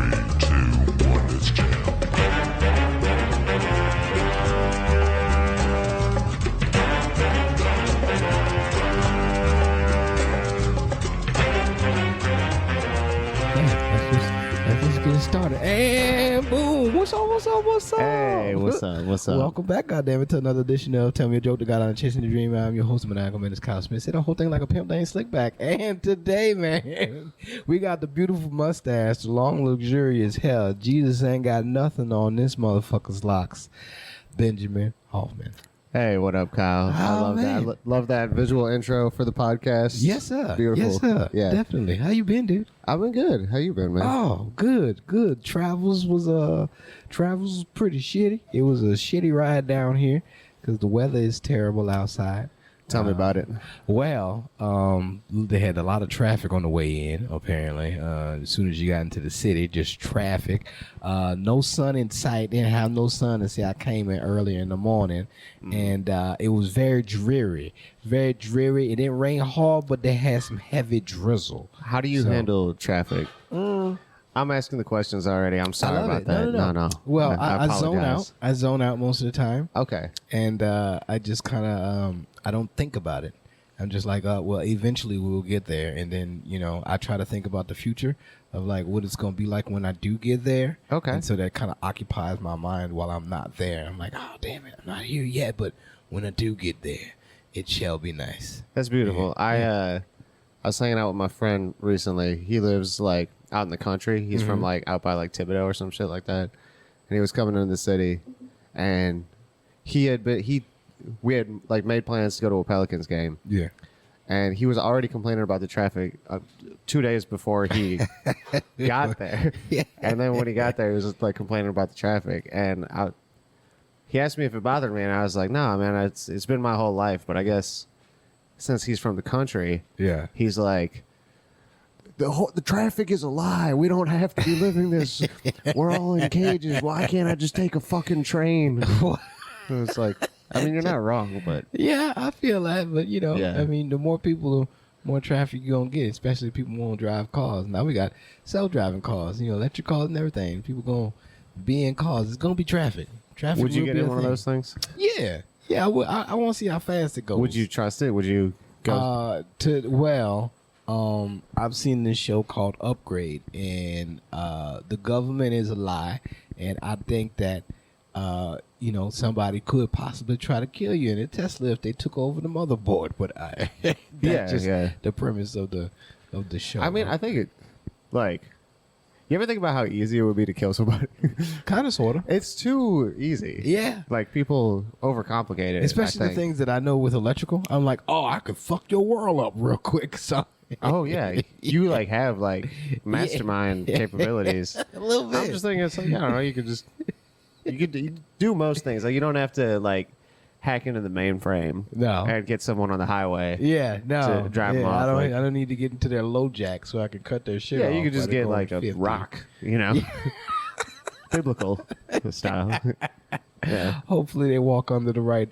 let's jam. Let's just get it started. And boom. What's up? Hey, what's up? Welcome back, goddammit, to another edition of Tell Me a Joke that got on Chasing the Dream. I'm your host, Maniacal, Menace, Kyle Smith. Say the whole thing like a pimp, they ain't slick back. And today, man, we got the beautiful mustache, the long, luxurious hair. Jesus ain't got nothing on this motherfucker's locks. Benjamin Hoffman. Hey, what up, Kyle? I love man. that. Love that visual intro for the podcast. Yes, sir. Beautiful. Yes, sir. Yeah, Definitely. How you been, dude? I've been good. How you been, man? Oh, good. Travels was pretty shitty. It was a shitty ride down here because the weather is terrible outside. Tell me about it. Well, they had a lot of traffic on the way in, apparently. As soon as you got into the city, just traffic. No sun in sight. Didn't have no sun to see. I came in earlier in the morning, and it was very dreary. Very dreary. It didn't rain hard, but they had some heavy drizzle. How do you handle traffic? I'm asking the questions already. I'm sorry about it. that. No. Well, I apologize. zone out. I zone out most of the time. Okay. And I just kind of I don't think about it. I'm just like, well, eventually we'll get there. And then, I try to think about the future of like what it's going to be like when I do get there. Okay. And so that kind of occupies my mind while I'm not there. I'm like, oh, damn it, I'm not here yet. But when I do get there, it shall be nice. That's beautiful. I was hanging out with my friend recently. He lives like out in the country. He's from like out by like Thibodeau or some shit like that. And he was coming into the city, and we had like made plans to go to a Pelicans game. Yeah. And he was already complaining about the traffic 2 days before he got there. Yeah. And then when he got there, he was just like complaining about the traffic. And he asked me if it bothered me, and I was like, "Nah, man, it's been my whole life." But I guess since he's from the country, Yeah. he's like, the traffic is a lie. We don't have to be living this. We're all in cages. Why can't I just take a fucking train? It's like, I mean, you're not wrong, but Yeah, I feel that. But, Yeah. I mean, the more people, the more traffic you're going to get, especially people won't drive cars. Now we got self-driving cars, electric cars and everything. People going to be in cars. It's going to be traffic. Traffic. would you will get be in a one of thing. those things? Yeah. Yeah, I want to see how fast it goes. Would you trust it? Would you go? I've seen this show called Upgrade, and the government is a lie, and I think that somebody could possibly try to kill you in a Tesla if they took over the motherboard. But that's the premise of the show. I mean, I think it, like, you ever think about how easy it would be to kill somebody? kind of, sort of. It's too easy. Yeah. Like, people overcomplicate it. Especially I the think. things that I know with electrical. I'm like, oh, I could fuck your world up real quick. So. Oh, yeah. You, like, have, like, mastermind capabilities. A little bit. I'm just thinking, it's like, I don't know, you could do most things. Like, you don't have to, like, hack into the mainframe. No. And get someone on the highway. Yeah, no. To drive them off, I like- don't need to get into their low jack so I can cut their shit Yeah, off. you could just while they're get, going like, a 50. rock, Biblical style. Yeah. Hopefully they walk under the right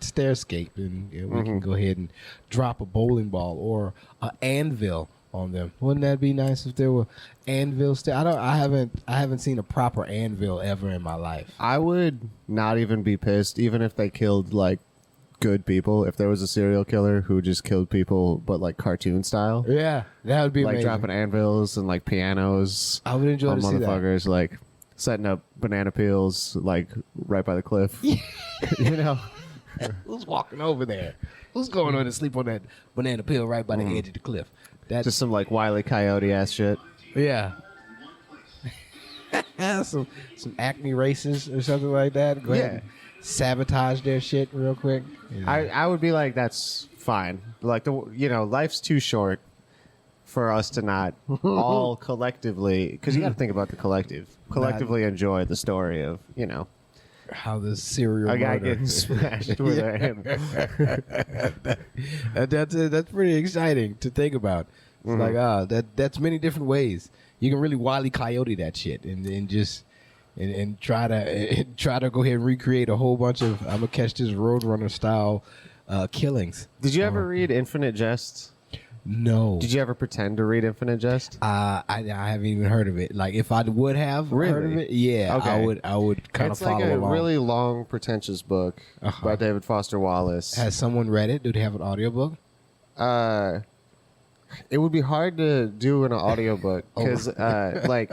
stairscape, and we can go ahead and drop a bowling ball or an anvil on them. Wouldn't that be nice if there were anvil I haven't seen a proper anvil ever in my life. I would not even be pissed, even if they killed, like, good people. If there was a serial killer who just killed people, but, like, cartoon style. Yeah, that would be Like, amazing. dropping anvils and, like, pianos I would enjoy on to see that. motherfuckers, like, setting up banana peels, like, right by the cliff. Who's walking over there? Who's going on to sleep on that banana peel right by the edge of the cliff? That's Just some, like, Wile E. Coyote ass shit. yeah. some acne races or something like that. Go ahead and sabotage their shit real quick. I would be like, that's fine. Like, life's too short for us to not all collectively, because you got to think about the collectively enjoy the story of, how the serial a guy murder. getting smashed with a hammer. That's pretty exciting to think about. It's like that's many different ways you can really Wile E. Coyote that shit and just and try to go ahead and recreate a whole bunch of I'm gonna catch this Roadrunner style killings. Did you ever read Infinite Jests? No. Did you ever pretend to read Infinite Jest? I haven't even heard of it. Like if I would have heard of Really? it, yeah, Okay. I would kind of It's follow like a along. really long, pretentious book by David Foster Wallace. Has someone read it? Do they have an audiobook? It would be hard to do an audiobook because like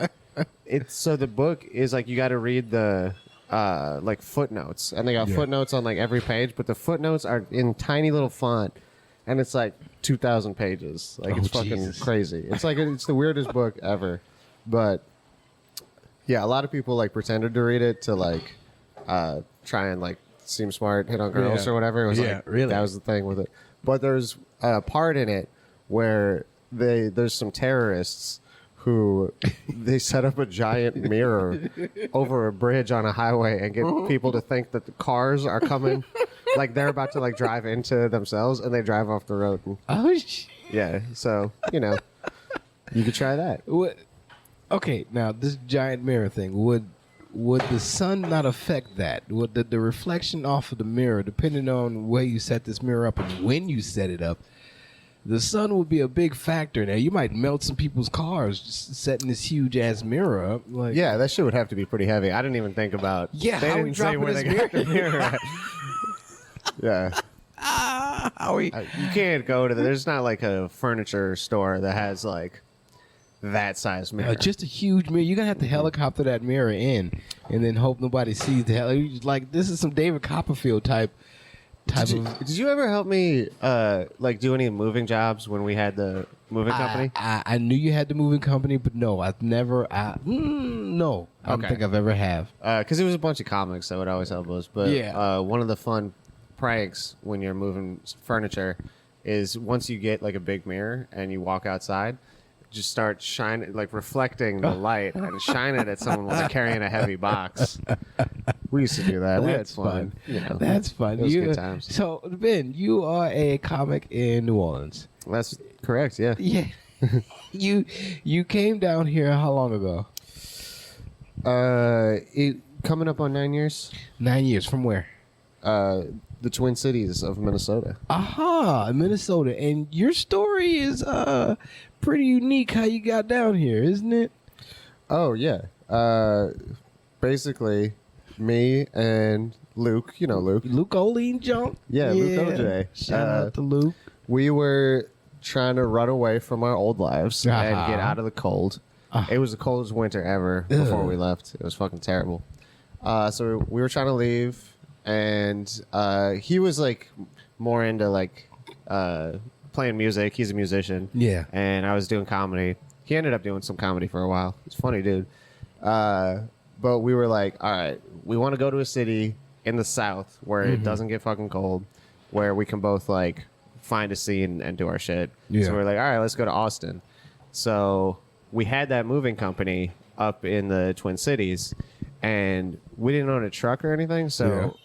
it's so the book is like you got to read the like footnotes, and they got footnotes on like every page, but the footnotes are in tiny little font, and it's like 2,000 pages. Like it's fucking Jesus. crazy. It's like it's the weirdest book ever. But yeah, a lot of people like pretended to read it to like try and like seem smart, hit on girls or whatever. It was like really. that was the thing with it. But there's a part in it where there's some terrorists who they set up a giant mirror over a bridge on a highway and get people to think that the cars are coming, like they're about to like drive into themselves, and they drive off the road. And, yeah, so you know, you could try that. What? Okay, now this giant mirror thing would the sun not affect that? Would the reflection off of the mirror, depending on where you set this mirror up and when you set it up, the sun would be a big factor. Now you might melt some people's cars just setting this huge ass mirror up. Like, Yeah, that shit would have to be pretty heavy. I didn't even think about. Yeah, they how we didn't say dropping where this they got the mirror. At. Yeah, how we? you can't go to there's not like a furniture store that has like that size mirror. Just a huge mirror. You're gonna have to helicopter that mirror in, and then hope nobody sees the hell. Like this is some David Copperfield type Did you ever help me like do any moving jobs when we had the moving company? I knew you had the moving company, but no, I've never. No, I don't Okay. think I've ever have. Because it was a bunch of comics that would always help us. But Yeah. one of the fun pranks when you're moving furniture is once you get like a big mirror and you walk outside, just start shining, like reflecting the light and shine it at someone while they're carrying a heavy box. We used to do that. We had That's fun. fun. You know, That's fun. It was good times. So Ben, you are a comic in New Orleans. That's correct. Yeah. Yeah. you came down here how long ago? It coming up on 9 years. 9 years. From where? The Twin Cities of Minnesota. Aha, Minnesota. And your story is pretty unique how you got down here, isn't it? Oh yeah. Basically, me and Luke. You know Luke. Luke Oline jump? Yeah, Luke OJ. Shout out to Luke. We were trying to run away from our old lives and get out of the cold. It was the coldest winter ever before we left. It was fucking terrible. So we were trying to leave, and he was like more into like playing music. He's a musician. Yeah. And I was doing comedy. He ended up doing some comedy for a while. He's a funny dude. But we were like, all right, we want to go to a city in the South where it doesn't get fucking cold, where we can both like find a scene and do our shit. Yeah. So we're like, all right, let's go to Austin. So we had that moving company up in the Twin Cities, and we didn't own a truck or anything. So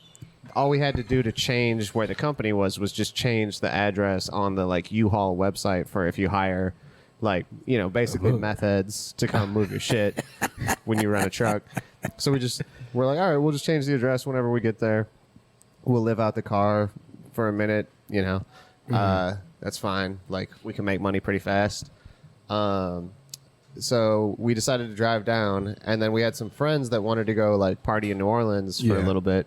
all we had to do to change where the company was just change the address on the like U-Haul website for if you hire like, you know, basically meth heads to come move your shit when you run a truck. So we're like, all right, we'll just change the address whenever we get there. We'll live out the car for a minute, you know. That's fine. Like, we can make money pretty fast. So we decided to drive down, and then we had some friends that wanted to go like party in New Orleans for a little bit.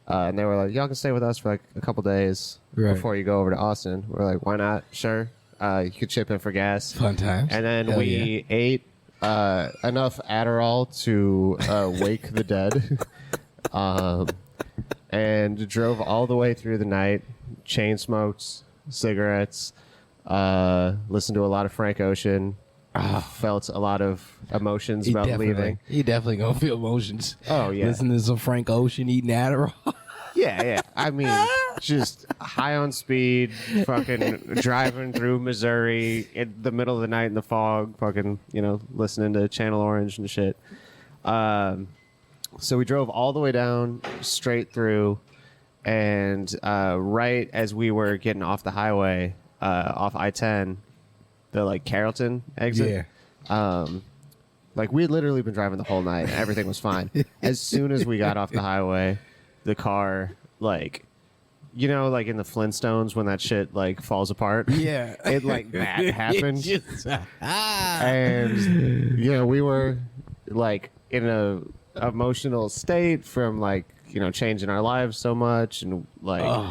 And they were like, y'all can stay with us for like a couple days before you go over to Austin. We're like, why not? Sure. You could chip in for gas. Fun times. And then we ate enough Adderall to wake the dead. And drove all the way through the night, chain smoked, cigarettes, listened to a lot of Frank Ocean, felt a lot of emotions about leaving. He definitely gonna feel emotions. Oh, yeah. Listening to some Frank Ocean, eating Adderall. Yeah. I mean, just high on speed, fucking driving through Missouri in the middle of the night in the fog, fucking, you know, listening to Channel Orange and shit. So we drove all the way down, straight through, and right as we were getting off the highway, off I-10, the like Carrollton exit. Yeah. Like we had literally been driving the whole night. And everything was fine. As soon as we got off the highway, the car like you know, like in the Flintstones when that shit like falls apart. Yeah. It like that happened. Ah. And you know, we were like in a emotional state from like, you know, changing our lives so much, and like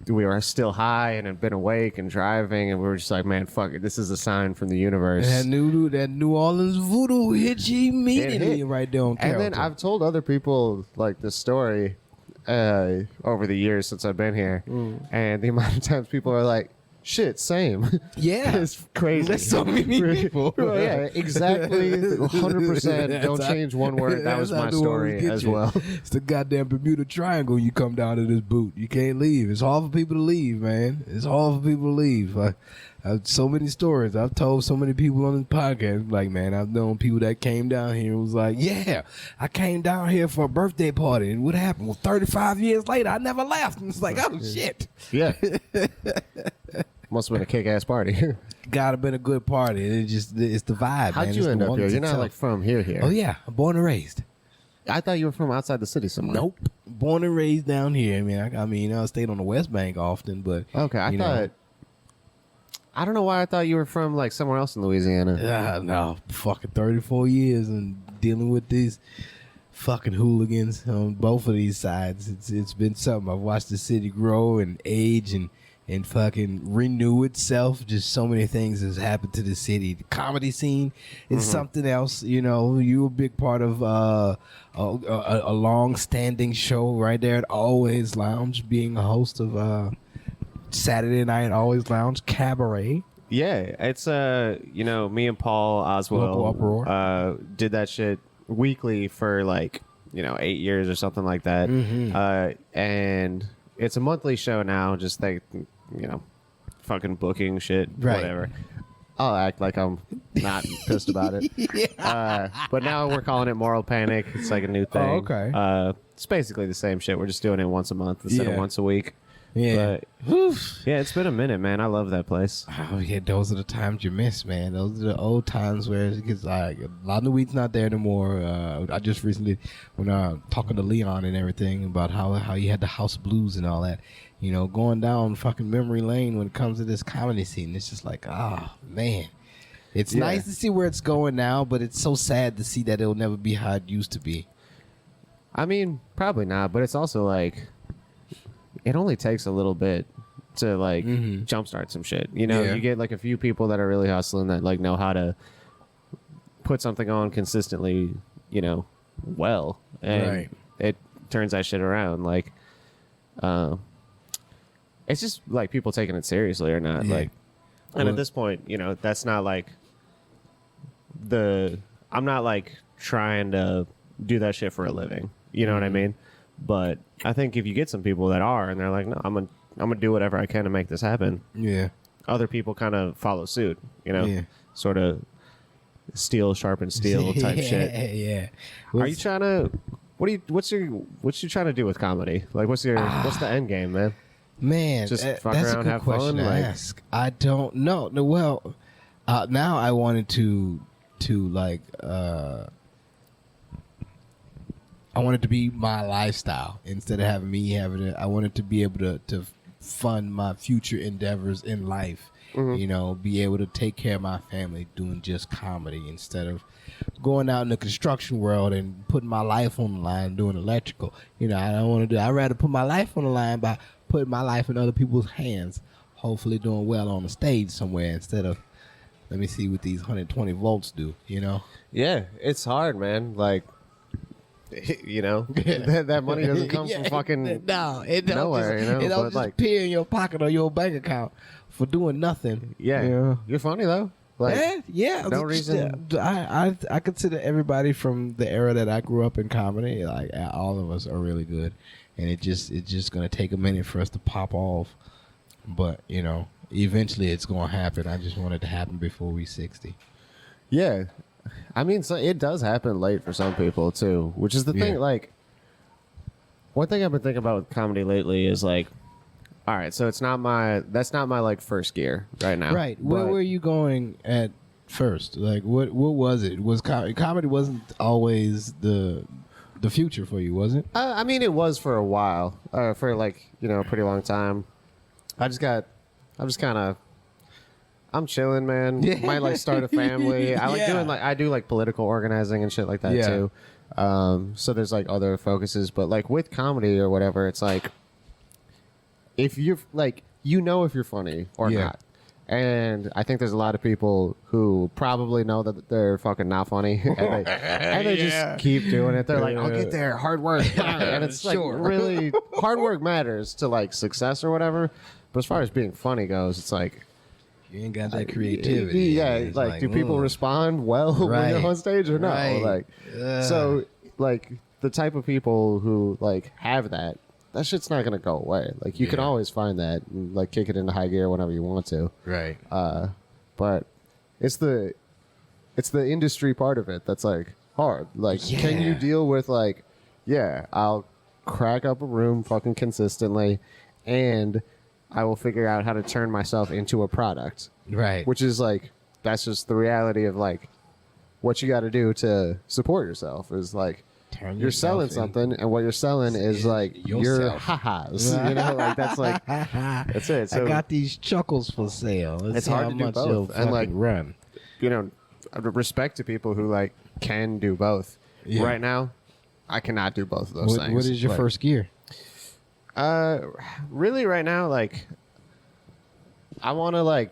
we were still high and had been awake and driving, and we were just like, man, fuck it, this is a sign from the universe. That New Orleans voodoo hit you immediately right there on Carrollton. And then I've told other people like this story over the years since I've been here, and the amount of times people are like, shit, same. Yeah. It's crazy. There's so many people. Well, yeah, exactly. 100%. Don't change one word. That was my story as well. It's the goddamn Bermuda Triangle. You come down to this boot. You can't leave. It's hard for people to leave, man. It's hard for people to leave. I've so many stories. I've told so many people on this podcast. Like, man, I've known people that came down here and was like, yeah, I came down here for a birthday party. And what happened? Well, 35 years later, I never left. And it's like, oh, shit. Yeah. Must have been a kick-ass party. Gotta been a good party. It's the vibe. How'd man. you It's end the up here? ones You're not itself. like from here. Oh yeah, I'm born and raised. I thought you were from outside the city somewhere. Nope, born and raised down here. I mean, I stayed on the West Bank often, but Okay, I thought. I don't know why I thought you were from like somewhere else in Louisiana. No, fucking 34 years and dealing with these fucking hooligans on both of these sides. It's been something. I've watched the city grow and age and fucking renew itself. Just so many things has happened to the city. The comedy scene is something else. You know, you were a big part of a long-standing show right there at Always Lounge, being a host of Saturday Night Always Lounge Cabaret. Yeah, it's you know, me and Paul Local Uproar. Oswell did that shit weekly for like, you know, 8 years or something like that. And it's a monthly show now, just like, you know, fucking booking shit, Right. whatever. I'll act like I'm not pissed about it. But now we're calling it Moral Panic. It's like a new thing. Oh, okay. It's basically the same shit. We're just doing it once a month instead of once a week. Yeah. But, yeah, it's been a minute, man. I love that place. Oh yeah, those are the times you miss, man. Those are the old times where it gets like a lot of the weed's not there anymore. I just recently, when talking to Leon and everything about how he had the house blues and all that, you know, going down fucking memory lane when it comes to this comedy scene. It's just like, man, it's nice to see where it's going now, but it's so sad to see that it'll never be how it used to be. I mean, probably not, but it's also like, it only takes a little bit to like jumpstart some shit. You know, you get like a few people that are really hustling that like know how to put something on consistently, you know, well, and it turns that shit around. Like, it's just like people taking it seriously or not. Like, and at this point, you know, that's not like I'm not like trying to do that shit for a living. You know what I mean? But I think if you get some people that are, and they're like, no, I'm gonna do whatever I can to make this happen. Yeah. Other people kind of follow suit, you know, sort of steel sharpen steel type shit. Yeah. Are you trying to? What's you trying to do with comedy? Like, what's the end game, man? Man, just fuck that's around, a good have question fun. to ask. I don't know. No, well, now I wanted to like. I wanted to be my lifestyle instead of having me having it. I wanted to be able to fund my future endeavors in life. You know, be able to take care of my family doing just comedy instead of going out in the construction world and putting my life on the line doing electrical. You know, I don't want to do. I'd rather put my life on the line by putting my life in other people's hands, hopefully doing well on the stage somewhere instead of, let me see what these 120 volts do, you know? Yeah, it's hard, man. Like, you know, that money doesn't come from fucking it don't nowhere, just, you know? It don't But just like, appear in your pocket or your bank account for doing nothing. yeah. You're funny though. Like, yeah. No reason. I consider everybody from the era that I grew up in comedy, like all of us are really good, and it's just gonna take a minute for us to pop off, but you know, eventually it's gonna happen. I just want it to happen before we 60. Yeah. I mean, so it does happen late for some people too, which is the thing. Like, one thing I've been thinking about with comedy lately is like, all right, so that's not my like first gear right now. Right. Where were you going at first? Like, what was it? Was comedy wasn't always the the future for you, was it? I mean, it was for a while, for like a pretty long time. I'm just kind of. I'm chilling, man. Yeah. Might like start a family. I like Yeah. doing I do like political organizing and shit like that Yeah. too. So there's like other focuses, but like with comedy or whatever, it's like if you're like if you're funny or Yeah. not. And I think there's a lot of people who probably know that they're fucking not funny, and they just keep doing it. They're like, "I'll get there, hard work," and it's like Sure. really hard work matters to like success or whatever. But as far as being funny goes, it's like. You ain't got that creativity. Yeah, It's like do people respond well when Right. you're on stage or not? Right. Like, so like the type of people who like have that shit's not gonna go away. Like you can Yeah. always find that and like kick it into high gear whenever you want to. Right. But it's the industry part of it that's like hard. Like, can you Yeah. deal with like, yeah, I'll crack up a room fucking consistently, and I will figure out how to turn myself into a product. Right. Which is like, that's just the reality of like what you got to do to support yourself is like Turn you're yourself selling in. something, and what you're selling is like your yourself. ha-has. You know, like that's like that's it. So I got these chuckles for sale. Let's It's see hard how to do much both. you'll And, fucking like, run. Respect to people who like can do both. Yeah. Right now, I cannot do both of those things. What is your Like, first gear? Really, right now, like I want to like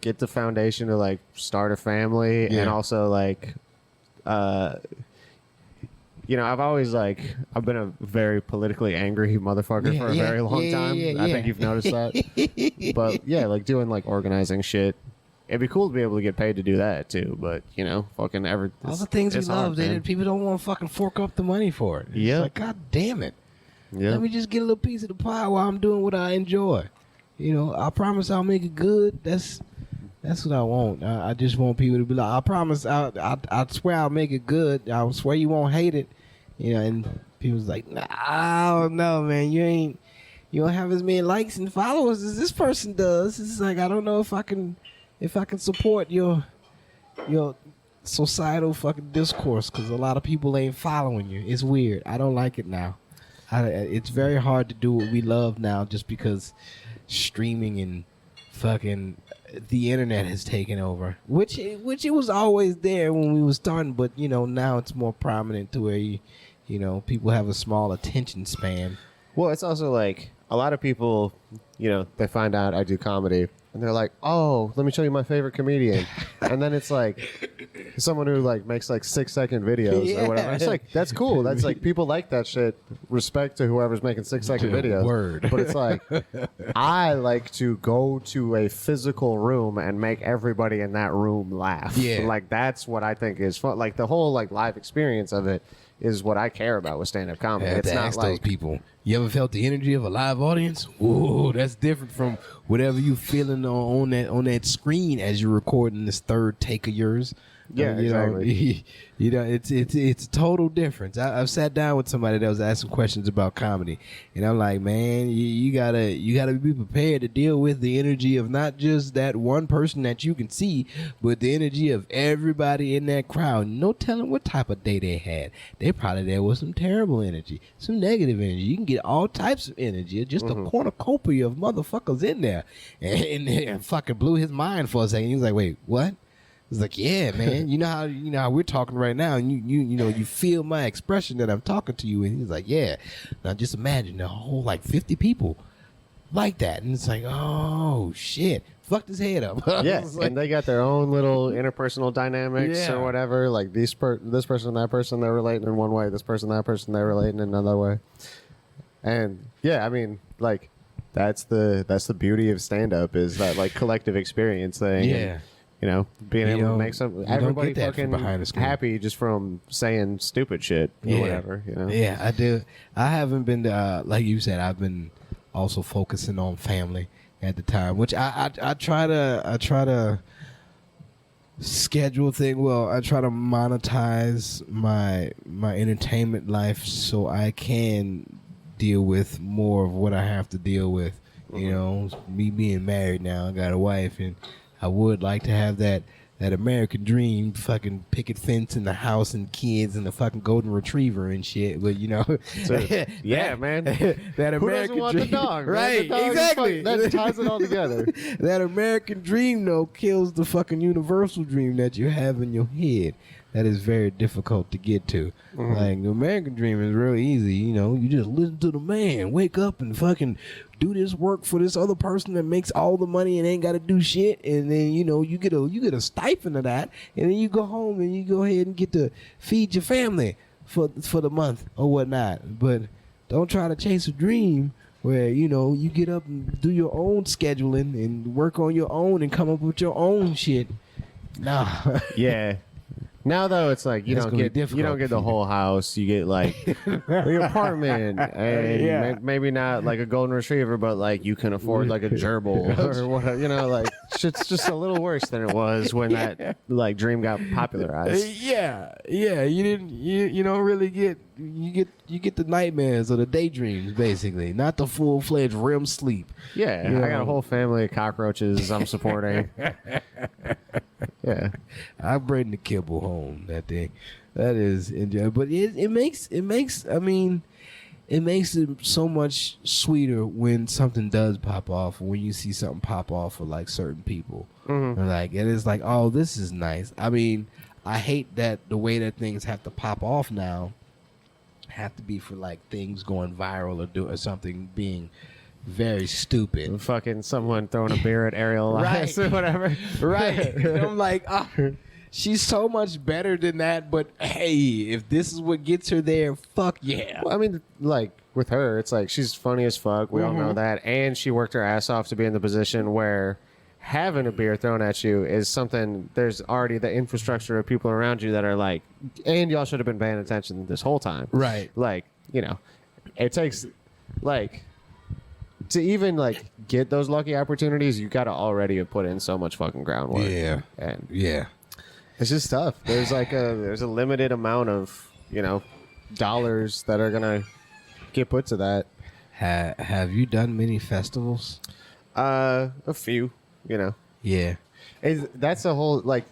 get the foundation to like start a family, Yeah. and also like I've always like I've been a very politically angry motherfucker for a very long time. I think you've noticed that. But yeah, like doing like organizing shit. It'd be cool to be able to get paid to do that too, but fucking All the things we it's love, hard, man. people don't want to fucking fork up the money for it. It's Yeah. like, God damn it. Yeah. Let me just get a little piece of the pie while I'm doing what I enjoy. I promise I'll make it good. That's what I want. I just want people to be like, I promise, I swear I'll make it good. I swear you won't hate it. And people's like, nah, I don't know, man. You don't have as many likes and followers as this person does. It's like, I don't know if I can support your societal fucking discourse, because a lot of people ain't following you. It's weird. I don't like it now. It's very hard to do what we love now, just because streaming and fucking the internet has taken over, which it was always there when we was starting, but now it's more prominent to where people have a small attention span. Well, it's also like a lot of people, they find out I do comedy and they're like, "Oh, let me show you my favorite comedian," and then it's like someone who like makes like 6-second videos or whatever. It's like that's cool. That's like people like that shit. Respect to whoever's making 6-second videos. Word. But it's like I like to go to a physical room and make everybody in that room laugh. Yeah. Like that's what I think is fun. Like the whole like live experience of it is what I care about with stand-up comedy. I have It's to not ask like those people, you ever felt the energy of a live audience? Ooh, that's different from whatever you feeling on that screen as you're recording this third take of yours. Yeah, exactly. It's a total difference. I've sat down with somebody that was asking questions about comedy, and I'm like, man, you gotta be prepared to deal with the energy of not just that one person that you can see, but the energy of everybody in that crowd. No telling what type of day they had. They probably there was some terrible energy, some negative energy. You can get all types of energy. Just a cornucopia of motherfuckers in there, and fucking blew his mind for a second. He was like, wait, what? It's like, yeah, man. You know how we're talking right now, and you feel my expression that I'm talking to you. And he's like, yeah. Now just imagine a whole like 50 people like that, and it's like, oh shit, fucked his head up. Yeah, Like, and they got their own little interpersonal dynamics Yeah. or whatever. Like this person, that person, they're relating in one way. This person, that person, they're relating in another way. And yeah, I mean, like that's the beauty of stand up is that like collective experience thing. Yeah. And, being You able to don't- make some you everybody don't get that from fucking behind the screen. happy just from saying stupid shit or whatever. Yeah, I do. I haven't been like you said. I've been also focusing on family at the time, which I try to schedule thing. Well, I try to monetize my entertainment life so I can deal with more of what I have to deal with. Me being married now, I got a wife, and I would like to have that that American dream, fucking picket fence in the house and kids and the fucking golden retriever and shit. But you know, yeah, man. That American Who doesn't want dream, the dog? Man? Right? The dog Exactly. That ties it all together. That American dream though kills the fucking universal dream that you have in your head. That is very difficult to get to. Mm-hmm. Like the American dream is real easy. You know, you just listen to the man, wake up and fucking do this work for this other person that makes all the money and ain't got to do shit. And then you know you get a stipend of that, and then you go home and you go ahead and get to feed your family for the month or whatnot. But don't try to chase a dream where you know you get up and do your own scheduling and work on your own and come up with your own shit. Nah. Yeah. Now though, it's like you don't get the whole house. You get like the apartment, and maybe not like a golden retriever, but like you can afford like a gerbil or whatever. You know, like shit's just a little worse than it was when that like dream got popularized. Yeah. You don't really get the nightmares or the daydreams, basically, not the full-fledged REM sleep. Yeah, I got a whole family of cockroaches I'm supporting. Yeah, I bring the kibble home. That thing, that is enjoy. But it makes it so much sweeter when something does pop off. When you see something pop off for like certain people, and like it is like, oh, this is nice. I mean, I hate that the way that things have to pop off now have to be for like things going viral or something being very stupid. Fucking someone throwing a beer at Ariel Elias or whatever. Right. And I'm like, she's so much better than that, but hey, if this is what gets her there, fuck yeah. Well, I mean, like with her, it's like she's funny as fuck. We all know that. And she worked her ass off to be in the position where having a beer thrown at you is something, there's already the infrastructure of people around you that are like, and y'all should have been paying attention this whole time. Right. Like, you know, it takes like, to even like get those lucky opportunities, you got to already have put in so much fucking groundwork. Yeah. And yeah. It's just tough. There's like there's a limited amount of, you know, dollars that are going to get put to that. Have you done many festivals? A few, you know. Yeah. That's a whole, like,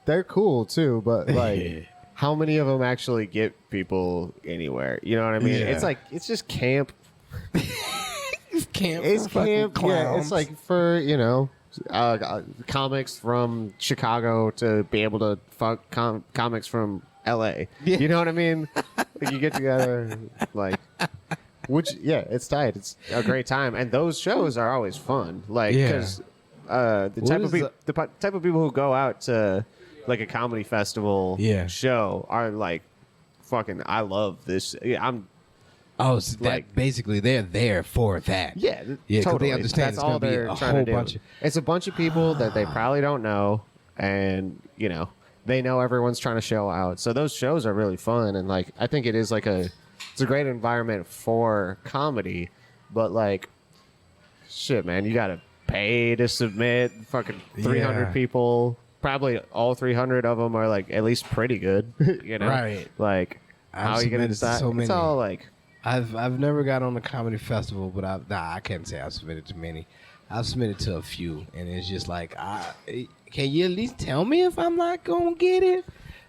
they're cool too, but like, how many of them actually get people anywhere? You know what I mean? Yeah. It's like, it's just camp. It's camp. It's camp. Yeah, it's like for, you know, comics from Chicago to be able to fuck comics from L.A. Yeah. You know what I mean? Like you get together, like, which, yeah, it's tight. It's a great time. And those shows are always fun. Like, because the type of people who go out to, like, a comedy festival show are, like, fucking, I love this. Oh, so like, basically they're there for that. Yeah, totally. They understand that's all they're trying to do. It's a bunch of people that they probably don't know, and you know they know everyone's trying to show out. So those shows are really fun, and like I think it is like it's a great environment for comedy. But like, shit, man, you gotta pay to submit. Fucking 300 people. Probably all 300 of them are like at least pretty good. You know, right? Like, how are you gonna decide? So many. It's all like. I've never got on a comedy festival, but I can't say I've submitted to many. I've submitted to a few, and it's just like, can you at least tell me if I'm not gonna get it?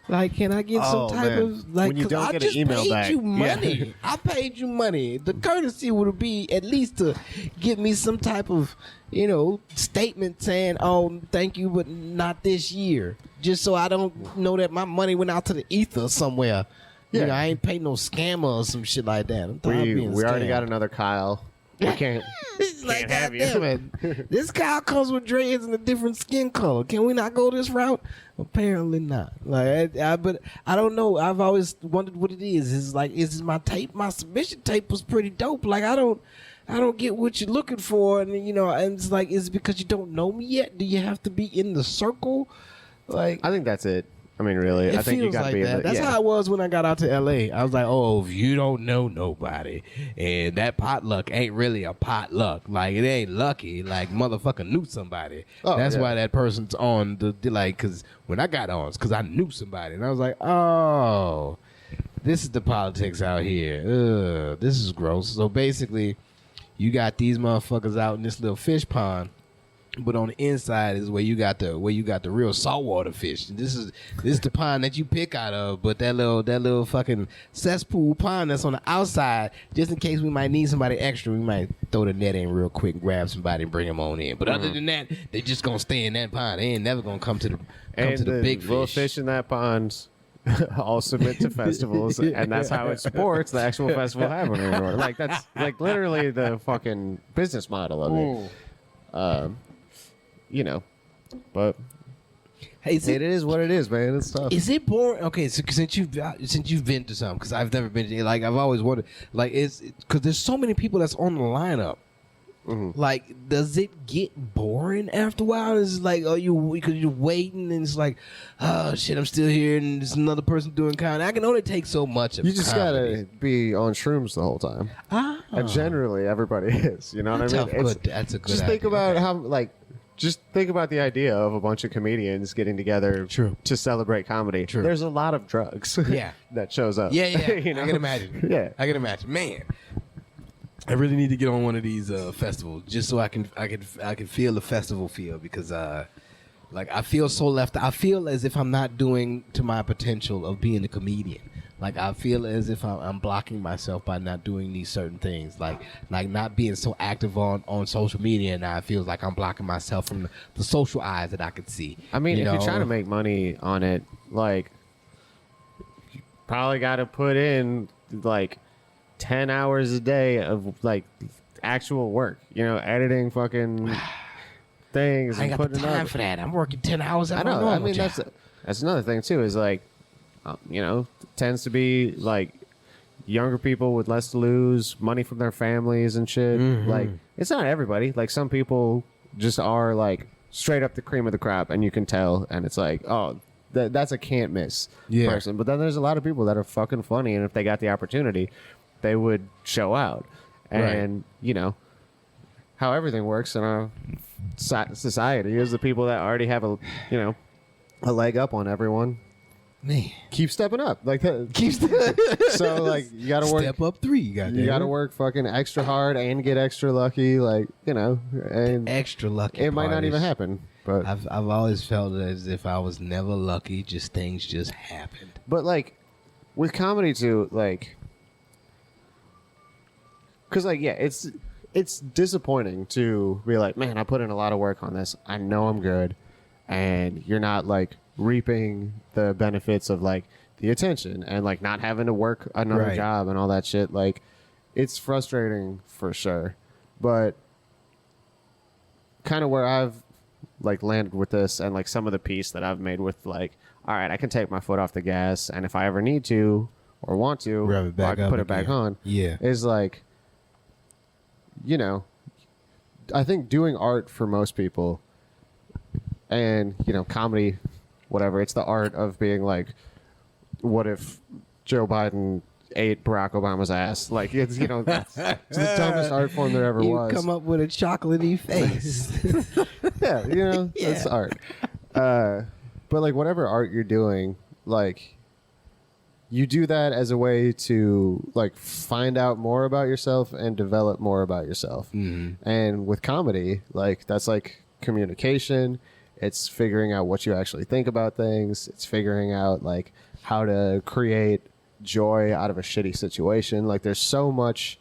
Like, can I get some type of like? When you don't get an email paid back, you money. I paid you money. The courtesy would be at least to give me some type of, you know, statement saying, "Oh, thank you, but not this year," just so I don't know that my money went out to the ether somewhere. Yeah. You know, I ain't paid no scammer or some shit like that. We already got another Kyle. We can't, like, can't have you. Damn it. This Kyle comes with dreads and a different skin color. Can we not go this route? Apparently not. Like, but I don't know. I've always wondered what it is. It's like, is my tape? My submission tape was pretty dope. Like, I don't get what you're looking for, and you know, and it's like, is it because you don't know me yet? Do you have to be in the circle? Like, I think that's it. I mean, really, I think you got to be. That's how it was when I got out to L.A. I was like, oh, if you don't know nobody, and that potluck ain't really a potluck. Like, it ain't lucky. Like, motherfucker knew somebody. That's why that person's on the like. Because when I got on, it's because I knew somebody, and I was like, oh, this is the politics out here. Ugh, this is gross. So basically, you got these motherfuckers out in this little fish pond, But on the inside is where you got the real saltwater fish. This is the pond that you pick out of, but that little fucking cesspool pond that's on the outside, just in case we might need somebody extra, we might throw the net in real quick, grab somebody, and bring them on in. But other than that, they just gonna stay in that pond. They ain't never gonna come to the big little fish. fish in that pond all submit to festivals, and that's how it supports the actual festival happening. Like that's like literally the fucking business model of it. You know, but hey, it is what it is, man. It's tough. Is it boring? Okay, so since you've been to some, because I've never been to, like, I've always wondered, like, because there's so many people that's on the lineup. Mm-hmm. Like, does it get boring after a while? It's like, because you're waiting, and it's like, oh shit, I'm still here, and there's another person doing comedy. I can only take so much of You just comedy. gotta be on shrooms the whole time. And generally, everybody is. You know what I mean? That's a good. Just think about how, like. Just think about the idea of a bunch of comedians getting together to celebrate comedy. True. There's a lot of drugs that shows up. Yeah. You know? I can imagine. Yeah. I can imagine. Man, I really need to get on one of these festivals just so I can feel the festival feel, because like, I feel so left. I feel as if I'm not doing to my potential of being a comedian. Like, I feel as if I'm blocking myself by not doing these certain things. Like not being so active on social media. Now it feels like I'm blocking myself from the social eyes that I could see. I mean, if you're trying to make money on it, like, you probably got to put in like 10 hours a day of like actual work. You know, editing fucking things. I ain't got the time for that. I'm working 10 hours. I know. I mean, that's another thing too. Is like, you know, tends to be like younger people with less to lose, money from their families and shit. Mm-hmm. Like, it's not everybody. Like, some people just are like straight up the cream of the crop, and you can tell. And it's like, oh, that's a can't miss person. But then there's a lot of people that are fucking funny, and if they got the opportunity, they would show out. And you know how everything works in our society is the people that already have a leg up on everyone. Man, keep stepping up, like that. So like, you gotta work. Step up 3. You gotta work fucking extra hard and get extra lucky, like, you know, and extra lucky. It might not even happen, but I've always felt as if I was never lucky. Just things just happened. But like with comedy too, like, because like it's disappointing to be like, man, I put in a lot of work on this. I know I'm good, and you're not like reaping the benefits of like the attention and like not having to work another job and all that shit. Like, it's frustrating for sure, but kind of where I've like landed with this, and like some of the peace that I've made with like, all right, I can take my foot off the gas, and if I ever need to or want to, I can put it back on. Is like, you know, I think doing art for most people, and, you know, comedy, whatever, it's the art of being like, what if Joe Biden ate Barack Obama's ass? Like, it's, you know, it's the dumbest art form there ever was. You come up with a chocolatey face. Yeah, you know, that's art. But like, whatever art you're doing, like, you do that as a way to like find out more about yourself and develop more about yourself. Mm-hmm. And with comedy, like, that's like communication. It's figuring out what you actually think about things. It's figuring out like how to create joy out of a shitty situation. Like, there's so much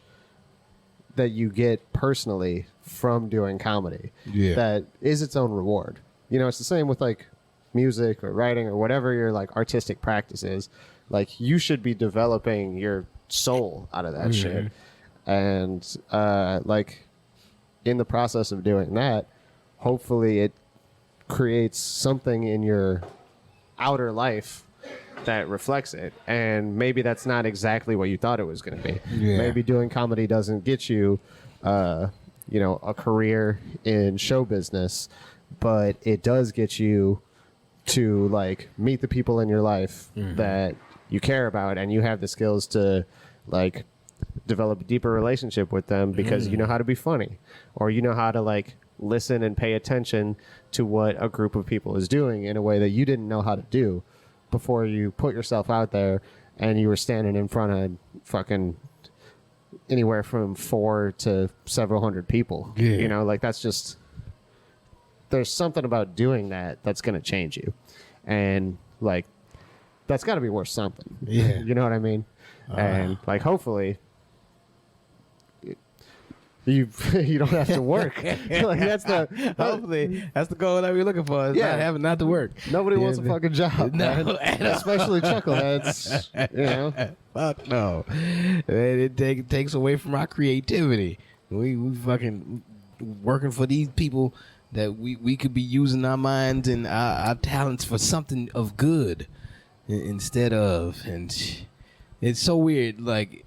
that you get personally from doing comedy that is its own reward. You know, it's the same with like music or writing or whatever your like artistic practice is. Like, you should be developing your soul out of that shit. And like, in the process of doing that, hopefully it creates something in your outer life that reflects it. And maybe that's not exactly what you thought it was going to be. Maybe doing comedy doesn't get you you know, a career in show business, but it does get you to like meet the people in your life that you care about, and you have the skills to like develop a deeper relationship with them because you know how to be funny, or you know how to like listen and pay attention to what a group of people is doing in a way that you didn't know how to do before you put yourself out there and you were standing in front of fucking anywhere from 4 to several hundred people. You know, like, that's just, there's something about doing that that's going to change you. And like, that's got to be worth something. Yeah. You know what I mean? And like, hopefully you don't have to work. Like that's the Hopefully, that's the goal that we're looking for. Is not having not to work. Nobody wants a fucking job. No, man. Especially chuckleheads. You know, fuck no. It takes away from our creativity. We fucking working for these people that we could be using our minds and our talents for something of good instead of. And it's so weird. Like,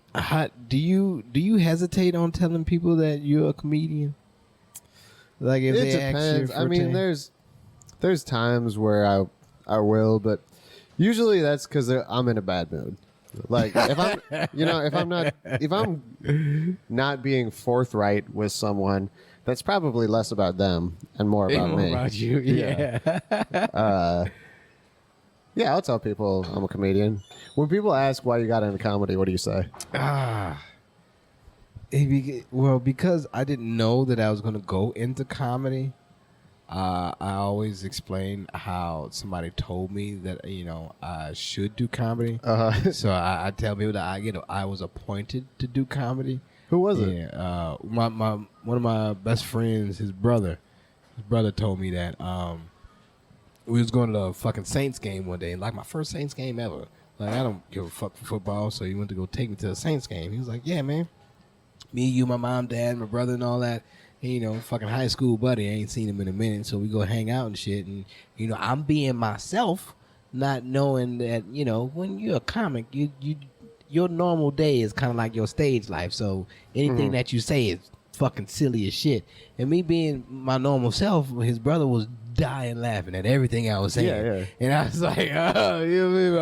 do you hesitate on telling people that you're a comedian? Like, if it they depends. ask you for I mean, there's times where I will, but usually that's because I'm in a bad mood. Like if I'm not being forthright with someone, that's probably less about them and more about me. About you, yeah. Yeah, I'll tell people I'm a comedian. When people ask why you got into comedy, what do you say? Because I didn't know that I was going to go into comedy. I always explain how somebody told me that I should do comedy. So I tell people that I was appointed to do comedy. Who was it? Yeah, one of my best friends, his brother told me that we was going to the fucking Saints game one day, like my first Saints game ever. Like, I don't give a fuck for football, so he went to go take me to the Saints game. He was like, "Yeah, man, me, you, my mom, dad, my brother, and all that. And, fucking high school buddy. I ain't seen him in a minute, so we go hang out and shit. And I'm being myself, not knowing that when you're a comic, your normal day is kind of like your stage life. So anything that you say is fucking silly as shit. And me being my normal self, his brother was dying laughing at everything I was saying. Yeah. And I was like, I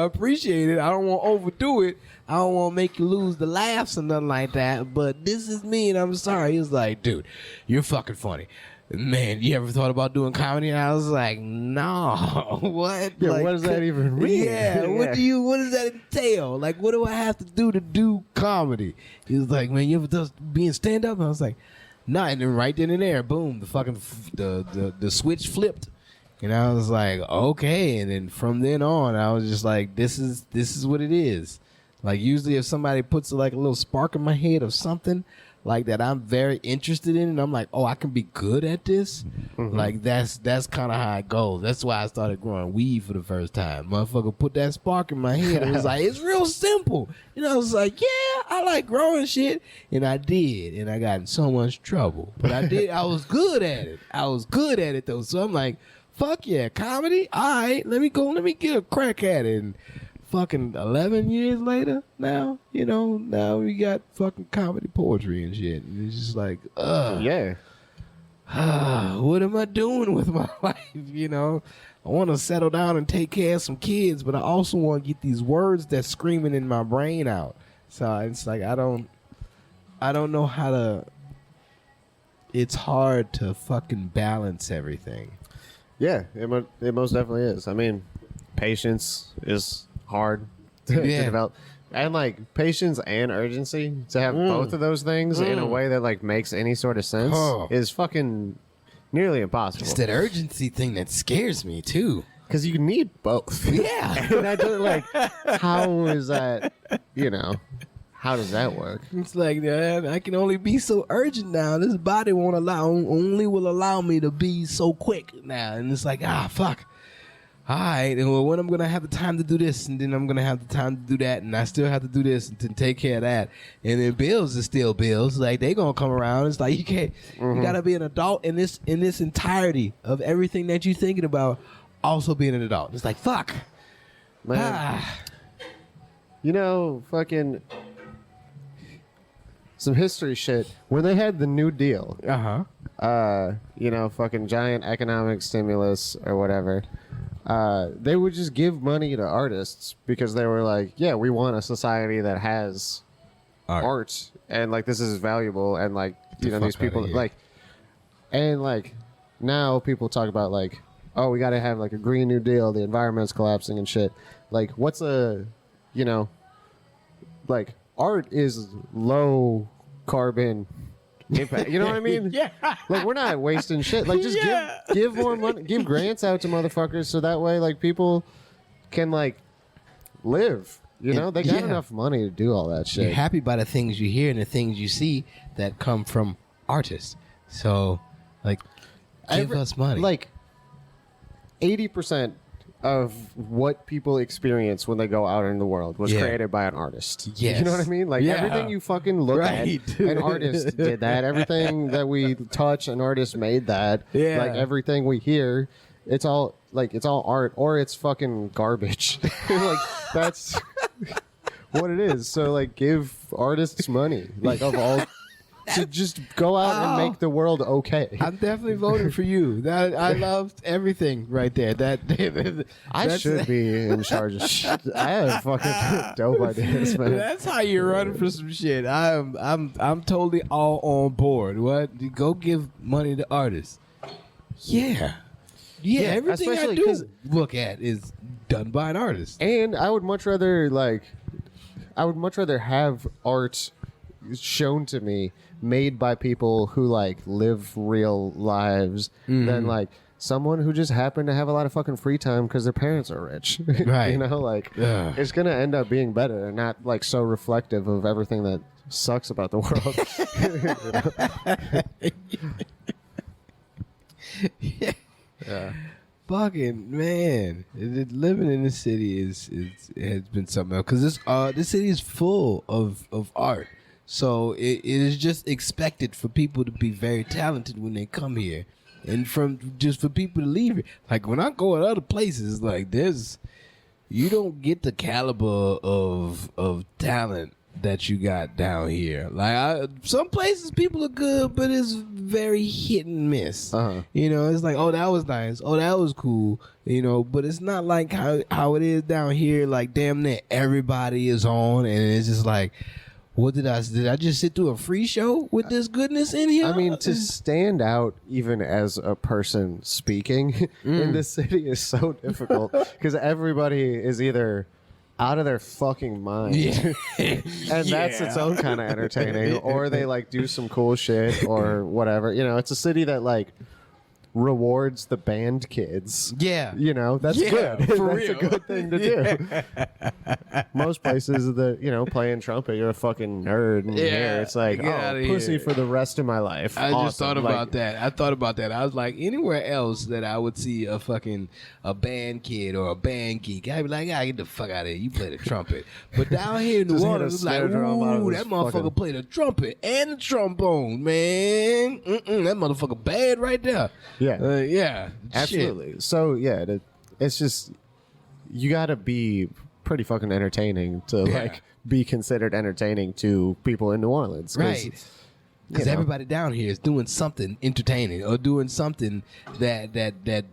appreciate it. I don't want to overdo it. I don't want to make you lose the laughs or nothing like that. But this is me, and I'm sorry. He was like, dude, you're fucking funny. Man, you ever thought about doing comedy? And I was like, no. What? Yeah, like, what does that even mean? Yeah, what does that entail? Like, what do I have to do comedy? He was like, man, you ever thought being stand-up? And I was like, nah. And then right then and there, boom, the fucking the switch flipped. And I was like, okay. And then from then on, I was just like, this is what it is. Like, usually if somebody puts like a little spark in my head of something like that I'm very interested in, and I'm like, oh, I can be good at this. Like, that's kind of how it goes. That's why I started growing weed for the first time. Motherfucker put that spark in my head. It was like, it's real simple. I was like, yeah, I like growing shit. And I did. And I got in so much trouble. But I was good at it. I was good at it, though. So I'm like, fuck yeah, comedy? All right, let me get a crack at it. And fucking 11 years later now, now we got fucking comedy poetry and shit. And it's just like, Yeah. what am I doing with my life? I want to settle down and take care of some kids, but I also want to get these words that's screaming in my brain out. So it's like, I don't know how to, it's hard to fucking balance everything. Yeah, it most definitely is. I mean, patience is hard to develop, and like patience and urgency to have both of those things in a way that like makes any sort of sense is fucking nearly impossible. It's that urgency thing that scares me too, because you need both. Yeah. And I don't like, how is that? How does that work? It's like, I can only be so urgent now. This body will allow me to be so quick now. And it's like, fuck. All right, well, when I'm going to have the time to do this, and then I'm going to have the time to do that, and I still have to do this and to take care of that. And then bills is still bills. Like, they going to come around. It's like, you can't, you got to be an adult in this entirety of everything that you're thinking about, also being an adult. It's like, fuck. Man. Fucking some history shit. When they had the New Deal, fucking giant economic stimulus or whatever, they would just give money to artists because they were like, yeah, we want a society that has art and like this is valuable, and like these people like, and like now people talk about like, oh, we got to have like a Green New Deal, the environment's collapsing and shit. Like, what's like art is low carbon impact. You know what I mean? Yeah. Like, we're not wasting shit. Like, just give more money, give grants out to motherfuckers so that way, like, people can, like, live. You know, they got enough money to do all that shit. You're happy by the things you hear and the things you see that come from artists. So, like, give us money. Like, 80% of what people experience when they go out in the world was created by an artist. Yes. You know what I mean? Like, everything you fucking look at, an artist did that. Everything that we touch, an artist made that. Yeah. Like, everything we hear, it's all art, or it's fucking garbage. Like, that's what it is. So, like, give artists money. Like, of all... to just go out and make the world okay. I'm definitely voting for you. That I loved everything right there. I should be in charge of shit. I have fucking dope ideas, man. That's how you run for some shit. I'm totally all on board. What? Go give money to artists. Yeah. Everything I do look at is done by an artist. And I would much rather have art shown to me made by people who like live real lives than like someone who just happened to have a lot of fucking free time because their parents are rich. Right. You know, like it's gonna end up being better and not like so reflective of everything that sucks about the world. Yeah. Fucking man, living in the city has been something else because this city is full of art. So it is just expected for people to be very talented when they come here, and for people to leave here. Like when I go to other places, like you don't get the caliber of talent that you got down here. Like some places people are good, but it's very hit and miss. You know, it's like, oh, that was nice, oh, that was cool, you know, but it's not like how it is down here. Like damn near everybody is on, and it's just like, what did I just sit through a free show with this goodness in here? I mean, to stand out even as a person speaking in this city is so difficult because everybody is either out of their fucking mind. And that's its own kind of entertaining. Or they like do some cool shit or whatever. You know, it's a city that like rewards the band kids. Yeah. You know, that's good. For that's real. a good thing to do. Most places that, you know, playing trumpet, you're a fucking nerd. And here it's like, oh, pussy here. For the rest of my life. I Awesome. just thought about that. I was like, anywhere else that I would see a band kid or a band geek, I'd be like, get the fuck out of here. You play the trumpet. But down here in New Orleans, it's like, ooh, that motherfucker played the trumpet and the trombone, man. That motherfucker bad right there. Yeah. Absolutely. Shit. So, yeah, it's just, you got to be pretty fucking entertaining to, like, be considered entertaining to people in New Orleans. Right. Because everybody down here is doing something entertaining or doing something that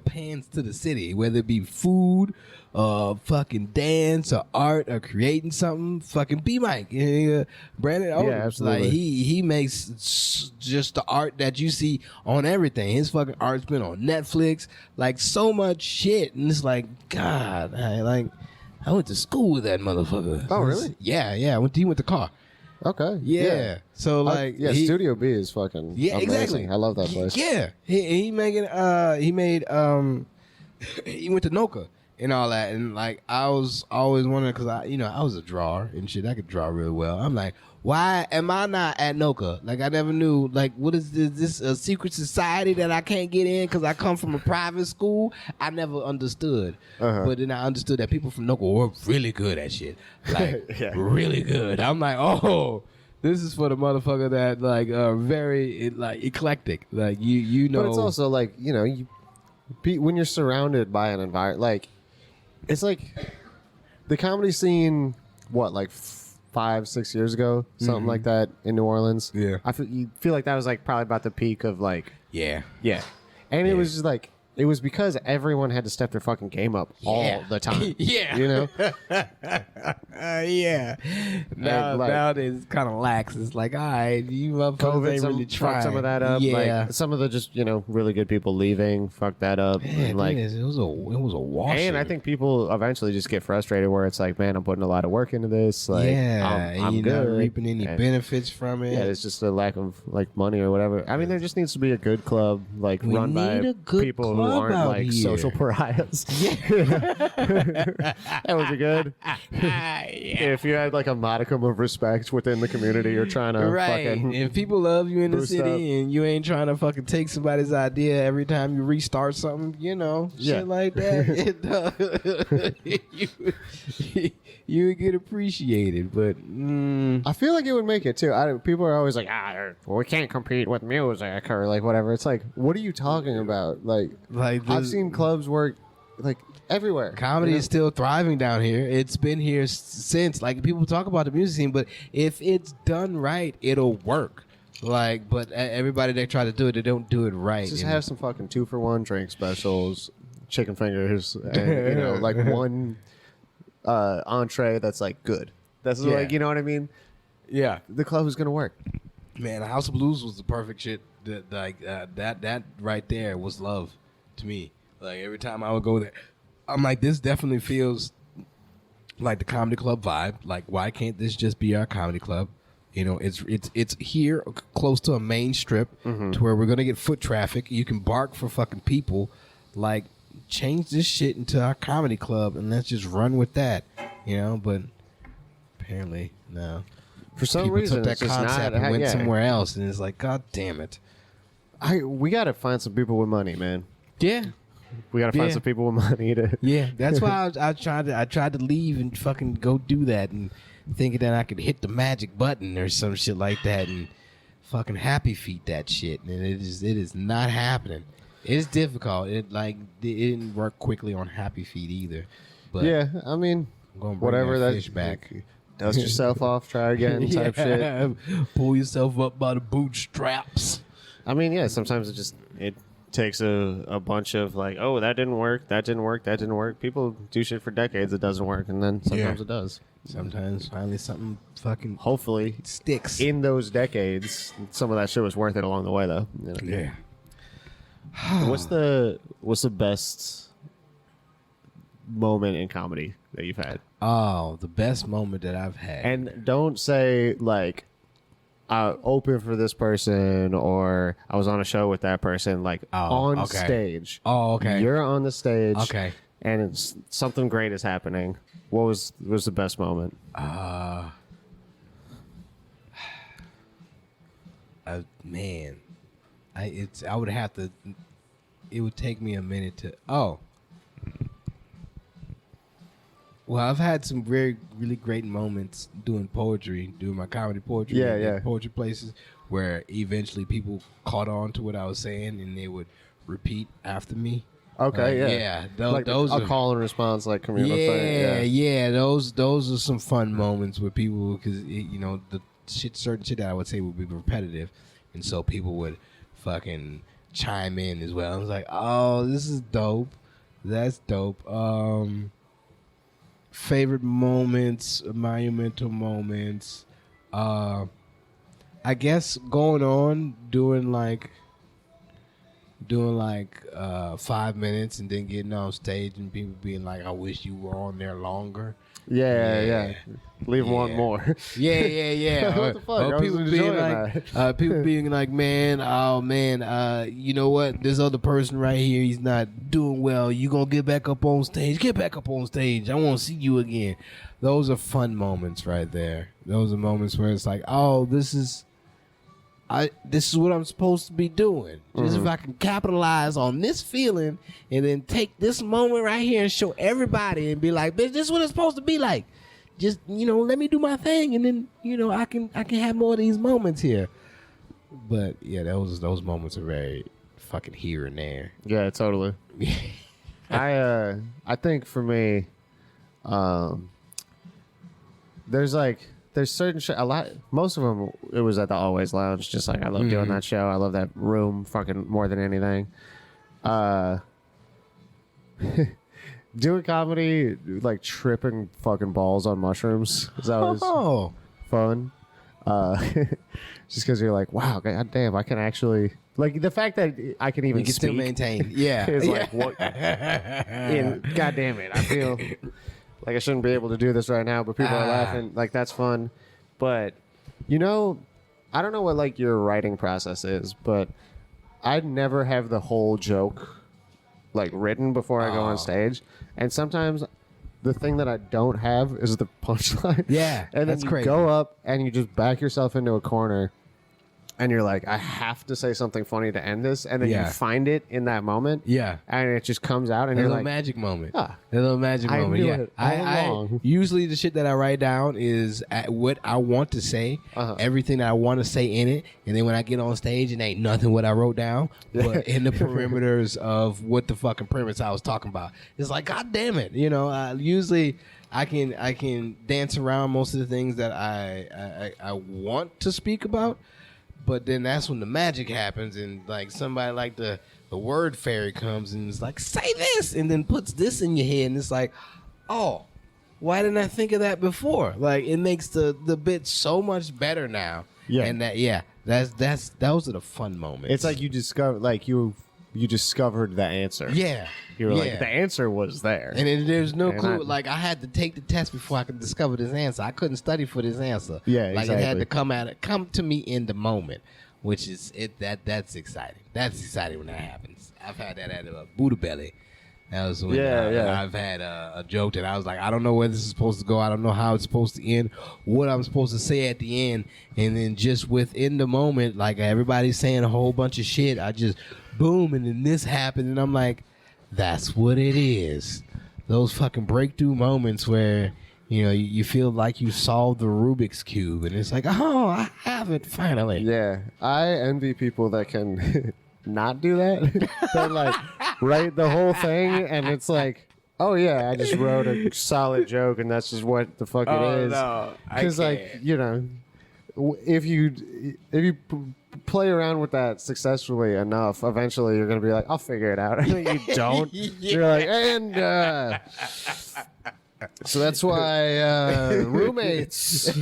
pans to the city, whether it be food, fucking dance or art or creating something. Fucking B Mike, Brandon Owens, absolutely. like he makes just the art that you see on everything. His fucking art's been on Netflix, like so much shit, and it's like, God, I went to school with that motherfucker. Oh, really? Yeah. He went to car. Okay. Yeah. So like, Studio B is fucking amazing. Exactly. I love that place. Yeah. He went to Noka and all that, and like I was always wondering because I was a drawer and shit. I could draw really well. I'm like, why am I not at Noka? Like I never knew. Like, what is this a secret society that I can't get in because I come from a private school? I never understood. But then I understood that people from Noka were really good at shit. Like really good. I'm like, oh. This is for the motherfucker that like very like eclectic. Like you know. But it's also like, you know, when you're surrounded by an environment, like it's like the comedy scene. What, like 5-6 years ago, something like that in New Orleans. Yeah, you feel like that was like probably about the peak of like yeah, and it was just like it was because everyone had to step their fucking game up all the time. Yeah. You know? Yeah. Nowadays it's kind of lax. It's like, all right, you motherfuckers ain't really trying. Fucked some of that up. Yeah. Like, some of the just, really good people leaving fucked that up. Man, like, it was a wash. and I think people eventually just get frustrated where it's like, man, I'm putting a lot of work into this. Like, I'm you're good. not reaping any benefits from it. Yeah, it's just a lack of like money or whatever. I mean, there just needs to be a good club, like We run by need a good people who club aren't out like here. social pariahs. That would be good. If you had like a modicum of respect within the community, you're trying to fucking If people love you in the boost city up. and you ain't trying to fucking take somebody's idea every time you restart something, shit like that, you would get appreciated. But I feel like it would make it too. People are always like, we can't compete with music or like whatever. It's like, what are you talking about? Like I've seen clubs work like everywhere. comedy is still thriving down here. It's been here since. Like, people talk about the music scene, but if it's done right, it'll work. Like, but everybody that try to do it, they don't do it right. Just have some fucking 2-for-1 drink specials, chicken fingers, and like one entree that's like good. That's like, you know what I mean? Yeah. The club is gonna work. Man, House of Blues was the perfect shit. That right there was love to me. Like, every time I would go there, I'm like, this definitely feels like the comedy club vibe. Like, why can't this just be our comedy club? It's here close to a main strip to where we're gonna get foot traffic. You can bark for fucking people. Like, change this shit into our comedy club and let's just run with that. But apparently no. For some People reason, took that it's just concept not. and went Yeah. somewhere else, and it's like, God damn it. We gotta find some people with money, man. Yeah, We gotta find Yeah. some people with money to. yeah. That's why I tried to leave and fucking go do that, and thinking that I could hit the magic button or some shit like that, and fucking happy feet that shit, and it is not happening. It's difficult. It didn't work quickly on happy feet either. But Yeah, I mean, I'm gonna bring whatever that that fish back. Dust yourself off, try again, type shit. Yeah. Pull yourself up by the bootstraps. I mean, yeah, sometimes it takes a bunch of like, oh, that didn't work, that didn't work, that didn't work. People do shit for decades, it doesn't work, and then sometimes it does. Sometimes finally something fucking Hopefully, sticks. in those decades, some of that shit was worth it along the way, though. Yeah. What's the best moment in comedy that you've had? Oh, the best moment that I've had. And don't say like I opened for this person or I was on a show with that person. Like on stage. Oh, okay. You're on the stage. Okay. And it's something great is happening. What was the best moment? Man, I would have to. It would take me a minute to. Oh. Well, I've had some really great moments doing poetry, doing my comedy poetry, at poetry places, where eventually people caught on to what I was saying and they would repeat after me. Okay, yeah. Like those a are call and response, like communal thing. yeah. Those are some fun moments with people because the certain shit that I would say would be repetitive, and so people would fucking chime in as well. I was like, oh, this is dope. That's dope. Favorite moments, monumental moments. I guess going on doing like 5 minutes and then getting on stage and people being like, I wish you were on there longer. Yeah. Leave one more. Yeah. What the fuck? Or people being like, man, you know what? This other person right here, he's not doing well. You gonna get back up on stage? Get back up on stage. I want to see you again. Those are fun moments right there. Those are moments where it's like, oh, this is what I'm supposed to be doing. Just if I can capitalize on this feeling and then take this moment right here and show everybody and be like, bitch, this is what it's supposed to be like. Just, let me do my thing and then, I can have more of these moments here. But yeah, those moments are very fucking here and there. Yeah, totally. I think for me, there's certain shit. Most of them, it was at the Always Lounge. Just like I love doing that show. I love that room fucking more than anything. doing comedy, like tripping fucking balls on mushrooms is always Oh, fun. Just because you're like, wow, god damn, I can actually like the fact that I can even you can speak still maintain. Yeah, is like what. God damn it, I feel like I shouldn't be able to do this right now, but people are laughing. Like that's fun, but you know, I don't know what like your writing process is, but I'd never have the whole joke like written before I go on stage, and sometimes the thing that I don't have is the punchline. Yeah, and then that's you crazy. go up and you just back yourself into a corner, and you're like, I have to say something funny to end this, and then you find it in that moment. Yeah. And it just comes out, and A you're little like, magic moment. Ah, A little magic I moment. knew Yeah. it all along. Usually the shit that I write down is what I want to say, everything that I want to say in it, and then when I get on stage, it ain't nothing what I wrote down, but in the perimeters of what the fucking premise I was talking about. It's like, God damn it, you know. Usually I can dance around most of the things that I want to speak about. But then that's when the magic happens, and like somebody like the word fairy comes and is like, say this, and then puts this in your head, and it's like, oh, why didn't I think of that before? Like it makes the bit so much better now. Yeah. And those are the fun moments. it's like you discover, like you discovered the answer. yeah. You were yeah. like, the answer was there. And there's no And clue. Like I had to take the test before I could discover this answer. I couldn't study for this answer. Yeah, like it had exactly. to come to me in the moment, which is it. That's exciting. That's exciting when that happens. I've had that at Buddha Belly. That was when I've had a joke that I was like, I don't know where this is supposed to go. I don't know how it's supposed to end. What I'm supposed to say at the end, and then just within the moment, like everybody's saying a whole bunch of shit. I just boom, and then this happened, and I'm like, that's what it is. Those fucking breakthrough moments where, you know, you feel like you solved the Rubik's Cube, and it's like, oh, I have it finally. Yeah, I envy people that can not do that. That like write the whole thing, and it's like, oh yeah, I just wrote a solid joke, and that's just what the fuck it is. No, Because like, you know, if you play around with that successfully enough, eventually you're gonna be like, I'll figure it out. And then you don't. You're like, and so that's why roommates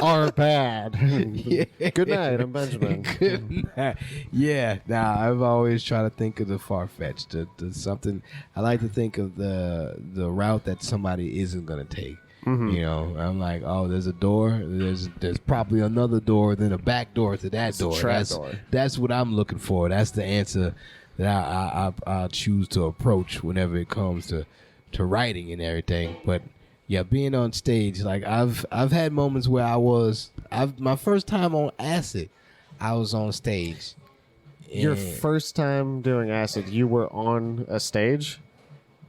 are bad. Good night, I'm Benjamin. Good night. Yeah. Now I've always tried to think of the far fetched, the something. I like to think of the route that somebody isn't gonna take. You know, I'm like, oh, there's a door. There's probably another door, then a back door to that door. That's what I'm looking for. That's the answer that I choose to approach whenever it comes to writing and everything. But yeah, being on stage, like I've had moments where my first time on acid, I was on stage. Your And- first time doing acid, you were on a stage?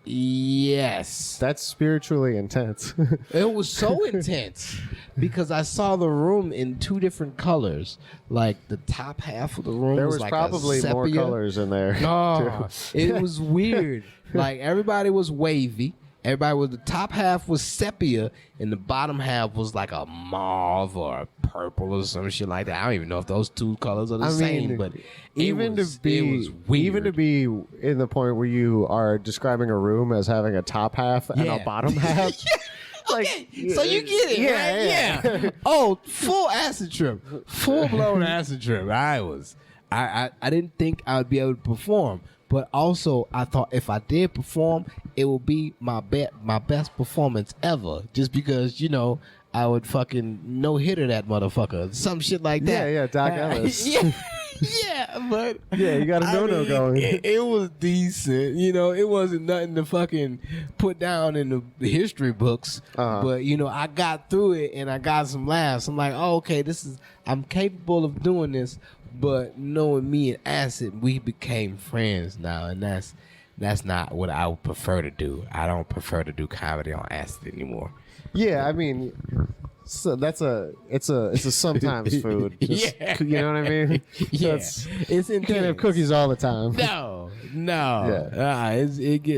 Yes. That's spiritually intense. It was so intense because I saw the room in two different colors. Like the top half of the room There was was like probably more sepia. colors in there. No, it was weird. Like everybody was wavy. The top half was sepia, and the bottom half was like a mauve or a purple or some shit like that. I don't even know if those two colors are the same, but it was weird. to be in the point where you are describing a room as having a top half and a bottom half. Like, so you get it, right? Yeah. Oh, full acid trip, full blown acid trip. I didn't think I would be able to perform, but also I thought if I did perform, it would be my best performance ever. Just because, you know, I would fucking no hitter that motherfucker, some shit like that. Yeah, Doc Ellis. Yeah, but Yeah, you got a no-no going. It was decent, you know. It wasn't nothing to fucking put down in the history books, but you know, I got through it and I got some laughs. I'm like, oh, okay, I'm capable of doing this. But knowing me and Acid, we became friends now, and that's not what I would prefer to do. I don't prefer to do comedy on Acid anymore. Yeah, I mean, so it's a sometimes food. Just, Yeah. You know what I mean? Yeah, It's it's you can't have intense. cookies all the time. No. Yeah.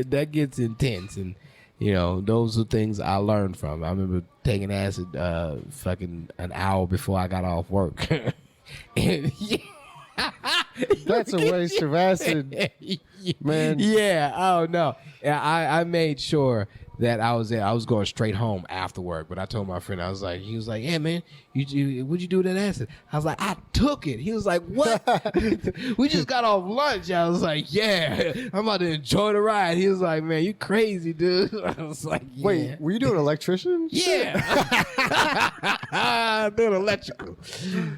That gets intense, and you know, those are things I learned from. I remember taking acid fucking an hour before I got off work. And That's a waste of acid, man. Yeah. Oh no. Yeah, I made sure that I was going straight home after work. But I told my friend, he was like, yeah, man, what'd you do with that acid? I was like, I took it. He was like, what? We just got off lunch. I was like, yeah, I'm about to enjoy the ride. He was like, man, you crazy, dude. I was like, yeah. Wait, were you doing electrician? Yeah. Doing electrical.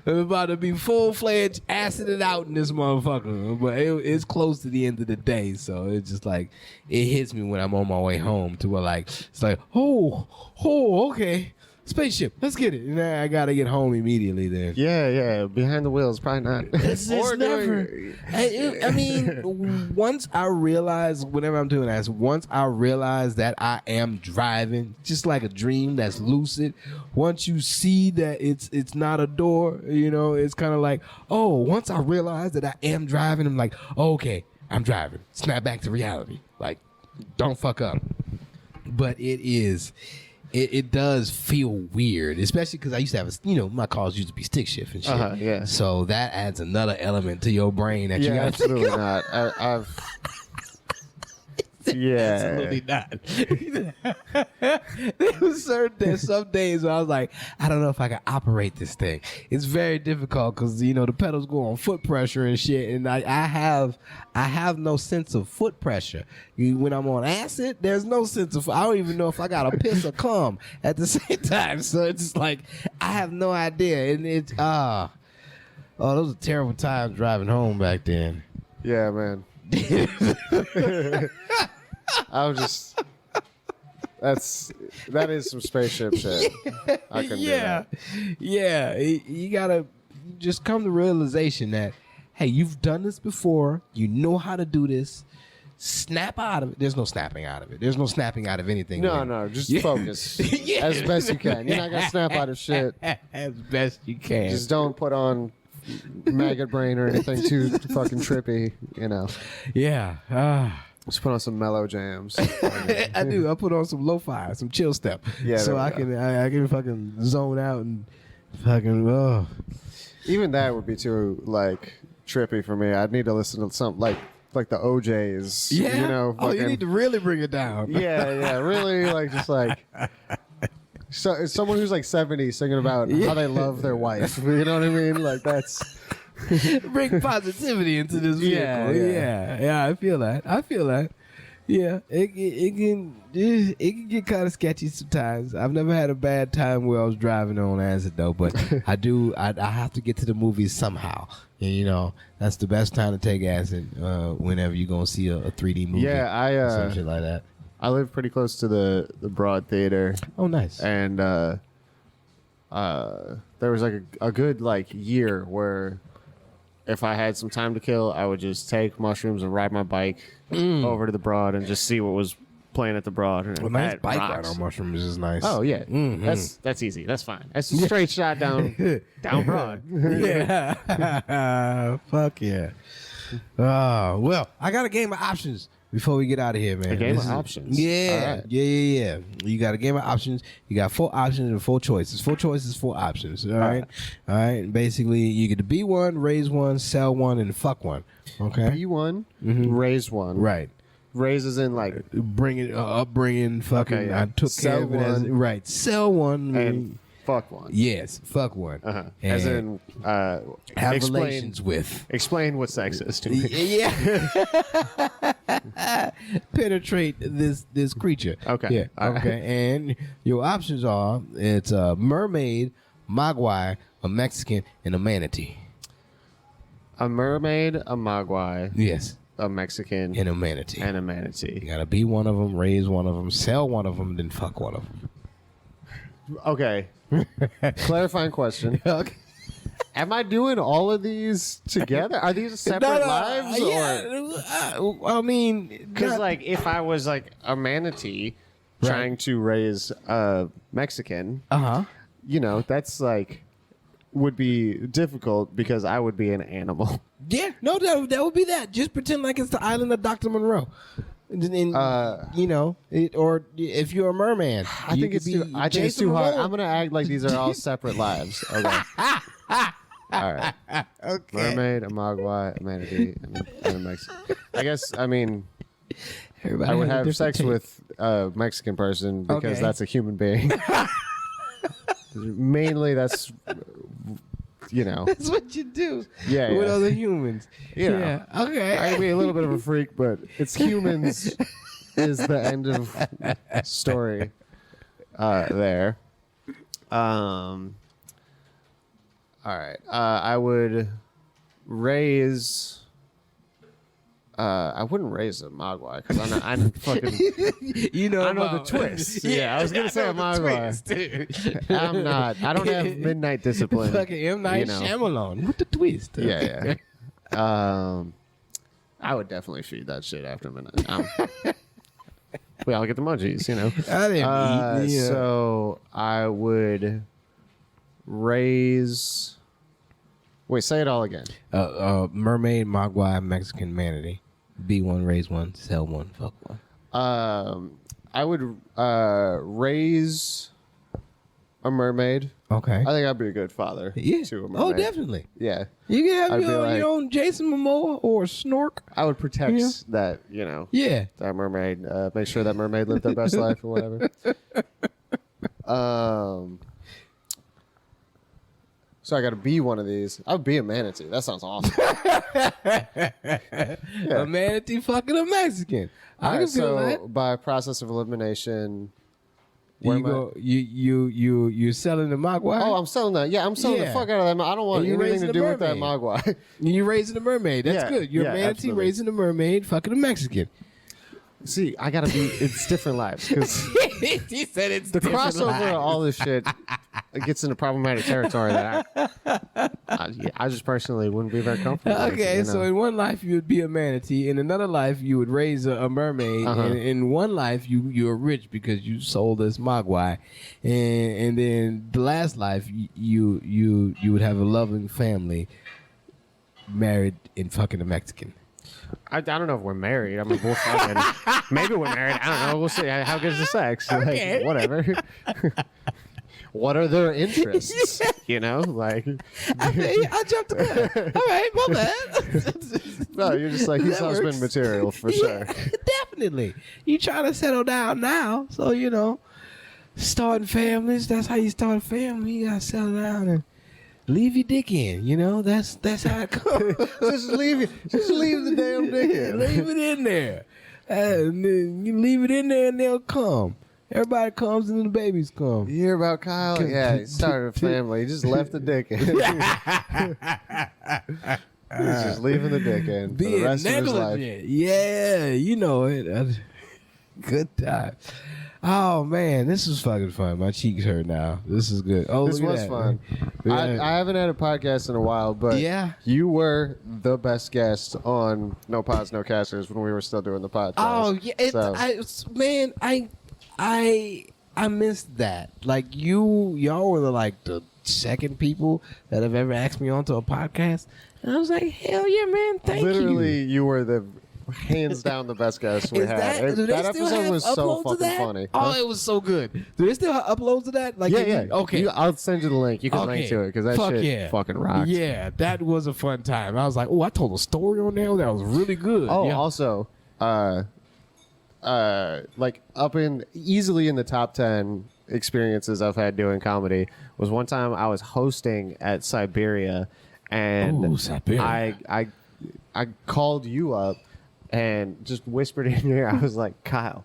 I'm about to be full-fledged acided out in this motherfucker. But it's close to the end of the day, so it's just like, it hits me when I'm on my way home to where it's like, okay. Spaceship, let's get it. And I gotta get home immediately then. Yeah. Behind the wheels, probably not. It's never. I mean, once I realize, whenever I'm doing that, once I realize that I am driving, just like a dream that's lucid. Once you see that it's not a door, it's kind of like, once I realize that I am driving, I'm like, okay, I'm driving. Snap back to reality. Like, don't fuck up. But it does feel weird, especially because I used to have my cars used to be stick shift and shit. Yeah. So that adds another element to your brain that you got. Absolutely not. Absolutely not. There's some days where I was like, I don't know if I can operate this thing. It's very difficult because the pedals go on foot pressure and shit, and I have no sense of foot pressure. When I'm on acid, there's no sense of. I don't even know if I got to piss or cum at the same time. So it's just like I have no idea, and it's those are terrible times driving home back then. Yeah, man. That is some spaceship shit. I can do that. Yeah. You gotta just come to realization that, hey, you've done this before. You know how to do this. Snap out of it. There's no snapping out of it. There's no snapping out of anything. No. Just focus as best you can. You're not gonna snap out of shit as best you can. Just don't put on maggot brain or anything too fucking trippy. Yeah. Just put on some mellow jams. I do. I put on some lo-fi, some chill step. Yeah, so I can fucking zone out and fucking. Even that would be too trippy for me. I'd need to listen to something like the OJs. Yeah. Fucking, you need to really bring it down. Yeah. Really, So someone who's 70 singing about how they love their wife. You know what I mean? That's. Bring positivity into this vehicle. Yeah. I feel that. Yeah, it can get kind of sketchy sometimes. I've never had a bad time where I was driving on acid though, but I have to get to the movies somehow. And, that's the best time to take acid whenever you're gonna see a 3D movie. Yeah, some shit like that. I live pretty close to the Broad Theater. Oh, nice. And there was a good year where if I had some time to kill, I would just take mushrooms and ride my bike over to the Broad and just see what was playing at the Broad. And a nice bike ride on mushrooms is nice. Oh yeah, that's easy. That's fine. That's a straight shot down Broad. Yeah, fuck yeah. Well, I got a game of options before we get out of here, man. A game of options. Yeah, right. yeah. You got a game of options. You got 4 options and 4 choices. 4 choices, 4 options. All right. Basically, you get to be one, raise one, sell one, and fuck one. Okay. Be one, raise one. Right. Raise is in upbringing. Fucking. Okay, yeah. I took sell care of it one. Right. Sell one and fuck one. Yes, fuck one. As in, have relations with. Explain what sex is to me. Yeah. Penetrate this creature. Okay. Yeah. Okay. And your options are: it's a mermaid, mogwai, a Mexican, and a manatee. A mermaid, a mogwai. Yes. A Mexican. And a manatee. You gotta be one of them, raise one of them, sell one of them, then fuck one of them. Okay. Clarifying question. Okay. Am I doing all of these together? Are these separate lives? Yeah. I mean, because if I was a manatee trying to raise a Mexican, that's would be difficult because I would be an animal. Yeah, no, that would be that. Just pretend like it's the island of Dr. Monroe. Or if you're a merman, I think it's too hard. I'm gonna act like these are all separate lives. Okay. All right. Okay. Mermaid, a mogwai, a manatee, and a Mexican. I guess, I mean, Everybody I would has a have different sex taste. with a Mexican person because Okay. that's a human being. Mainly, that's, you know. That's what you do. Yeah, With yeah. other humans. You know. Yeah. Okay. I can be a little bit of a freak, but it's humans is the end of story there. All right. I would raise. I wouldn't raise a mogwai because I'm fucking. You know, I know the about- twist. Yeah, I was gonna say a mogwai. twist. I'm not. I don't have midnight discipline. Fucking M. Night you know. Shyamalan with the twist. Yeah, yeah. I would definitely feed that shit after midnight. We all get the munchies, you know. I didn't eat. Yeah. So I would raise. Wait, say it all again. Mermaid, mogwai, Mexican manatee. Be one, raise one, sell one, fuck one. I would raise a mermaid. Okay. I think I'd be a good father. Yeah. To a mermaid. Oh, definitely. Yeah. You can have I'd be your, like- your own Jason Momoa or Snork. I would protect Yeah. that, you know, Yeah. that mermaid. Make sure that mermaid lived their best life or whatever. So I got to be one of these. I would be a manatee. That sounds awesome. A manatee fucking a Mexican. I All can right, feel so that. by process of elimination, where You am I- go. You selling the mogwai. Oh, I'm selling that. Yeah, I'm selling Yeah. the fuck out of that. I don't want And you anything raising to the do with that mermaid. mogwai. You raising a mermaid. That's Yeah, good. You're yeah, a manatee absolutely. raising a mermaid, fucking a Mexican. See, I gotta be. It's different lives because He said it's the crossover of all this shit gets into problematic territory that I just personally wouldn't be very comfortable. with, Okay, you so know? in one life you would be a manatee, in another life you would raise a mermaid, Uh-huh. and in one life you're rich because you sold this mogwai, and then the last life you would have a loving family, married and fucking a Mexican. I don't know if we're married. I mean, we'll fucking maybe we're married. I don't know. We'll see. How good's the sex? Okay. Like, whatever. What are their interests? You know, like I jumped the gun. All right, my bad. no, you're just like he's That husband works. material for Yeah, sure. definitely. You trying to settle down now, so you know, starting families. That's how you start a family. You gotta settle down and leave your dick in. You know, that's how it goes. Just leave the damn dick in. Leave it in there. And then you leave it in there, and they'll come. Everybody comes, and then the babies come. You hear about Kyle? Yeah, he started a family. He just left the dick in. He's just leaving the dick in for the Being rest of his life. negligent. Yeah, you know it. Good time. Oh man, this was fucking fun. My cheeks hurt now. This is good. Oh, This look at was that. fun. Yeah. I haven't had a podcast in a while, but Yeah. you were the best guest on No Pods, No Casters when we were still doing the podcast. Oh yeah, So- man, I missed that. Like y'all were like the second people that have ever asked me onto a podcast, and I was like, hell yeah, man, thank you. Literally, you were the hands down the best guest we Is had. that, do they That still episode have was so uploads of fucking that? funny. Oh, Huh? it was so good. Do they still have uploads of that? Like, Yeah. Okay. I'll send you the link. You can link Okay. to it because that Fuck shit yeah. fucking rocked. Yeah, that was a fun time. I was like, oh, I told a story on there that was really good. Oh, yeah. also, like easily in the top 10 experiences I've had doing comedy was one time I was hosting at Siberia, and Ooh, Siberia. I called you up and just whispered in your ear. I was like, Kyle,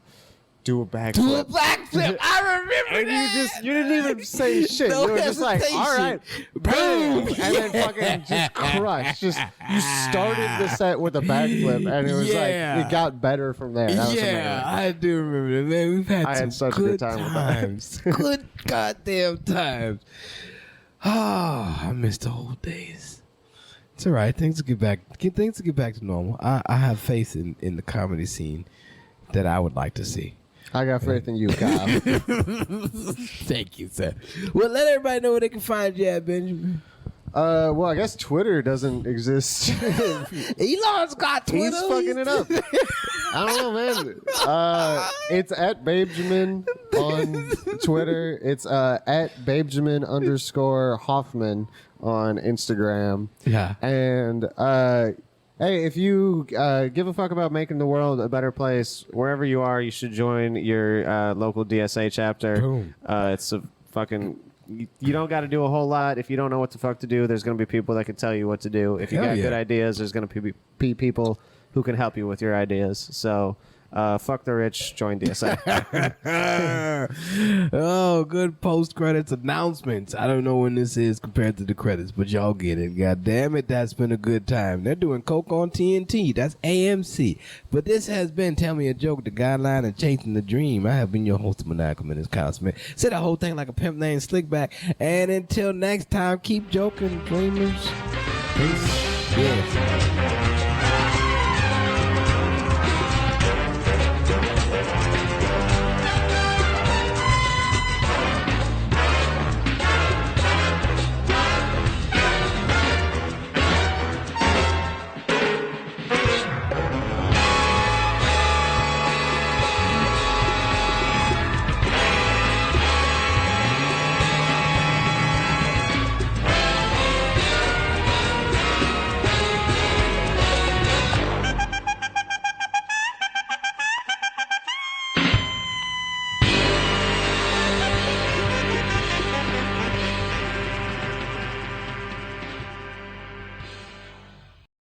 do a backflip. Do a backflip. I remember And that. you didn't even say shit. No you were just like, hesitation. all right, boom, and then fucking just crushed. Just you started the set with a backflip, and it was Yeah. like it got better from there. That was Yeah, amazing. I do remember that. Man, we've had I some had such a good good time with that. times. Good goddamn times. Oh, I miss the old days. It's all right. Things will get back to normal. I have faith in the comedy scene that I would like to see. I got faith in you, Kyle. Thank you, sir. Well, let everybody know where they can find you at, Benjamin. Well, I guess Twitter doesn't exist. Elon's got Twitter. He's fucking it up. I don't know, man. It's at Babejamin on Twitter. It's at Babejamin_Hoffman on Instagram. Yeah. And hey, if you give a fuck about making the world a better place, wherever you are, you should join your local DSA chapter. Boom. It's a fucking... You don't got to do a whole lot. If you don't know what the fuck to do, there's going to be people that can tell you what to do. If you Hell got yeah. good ideas, there's going to be people who can help you with your ideas. So, fuck the rich, join DSA. Oh, good post credits announcements. I don't know when this is compared to the credits, but y'all get it. God damn it, that's been a good time. They're doing Coke on TNT. That's AMC. But this has been Tell Me a Joke, the guideline of chasing the dream. I have been your host, Maniacal, Menace, Kyle Smith. Say the whole thing like a pimp named Slickback. And until next time, keep joking, dreamers. Peace. Yes.